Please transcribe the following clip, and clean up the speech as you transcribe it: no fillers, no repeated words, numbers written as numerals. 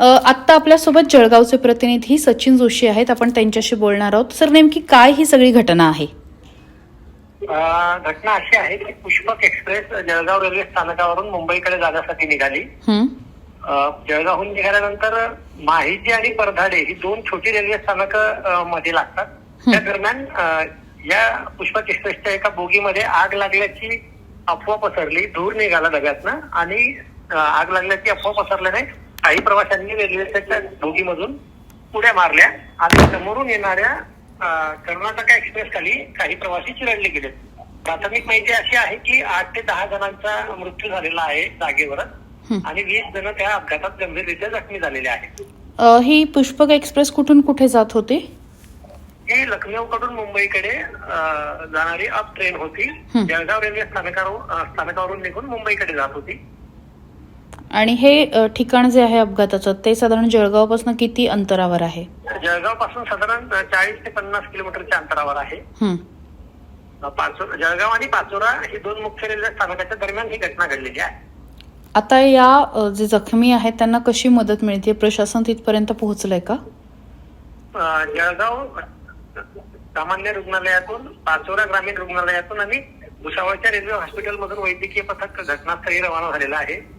आत्ता आपल्यासोबत जळगावचे प्रतिनिधी सचिन जोशी आहेत. आपण त्यांच्याशी बोलणार आहोत. सर, नेमकी काय ही सगळी घटना आहे? घटना अशी आहे की पुष्पक एक्सप्रेस जळगाव रेल्वे स्थानकावरून मुंबईकडे जाण्यासाठी निघाली. जळगावहून निघाल्यानंतर माहिती आणि परधाडे ही दोन छोटी रेल्वे स्थानक मध्ये लागतात. त्या दरम्यान या पुष्पक एक्सप्रेसच्या एका बोगीमध्ये आग लागल्याची अफवा पसरली. धूर निघाला डब्यातनं आणि आग लागल्याची अफवा पसरल्याने काही प्रवाशांनी रेल्वेच्या बोगीमधून उड्या मारल्या आणि समोरून येणाऱ्या कर्नाटक एक्सप्रेस खाली काही प्रवासी चिरडले गेले. प्राथमिक माहिती अशी आहे की 8 ते 10 जणांचा मृत्यू झालेला आहे जागेवरच आणि 20 जण त्या अपघातात गंभीररीत्या जखमी झालेले आहेत. ही पुष्पक एक्सप्रेस कुठून कुठे जात होती? ही लखनौ कडून मुंबईकडे जाणारी अप ट्रेन होती. जळगाव रेल्वे स्थानकावरून निघून मुंबईकडे जात होती. आणि हे ठिकाण जे आहे अपघाताचं ते साधारण जळगाव पासून किती अंतरावर आहे? जळगाव पासून साधारण 40 ते 50 किलोमीटरच्या अंतरावर आहे. जळगाव आणि पाचोरा ही दोन मुख्य रेल्वे स्थानकाच्या दरम्यान ही घटना घडलेली आहे. आता या जे जखमी आहेत त्यांना कशी मदत मिळते? प्रशासन तिथपर्यंत पोहोचलंय का? जळगाव सामान्य रुग्णालयातून, पाचोरा ग्रामीण रुग्णालयातून आणि भुसावळच्या रेल्वे हॉस्पिटलमधून वैद्यकीय पथक घटनास्थळी रवाना झालेलं आहे.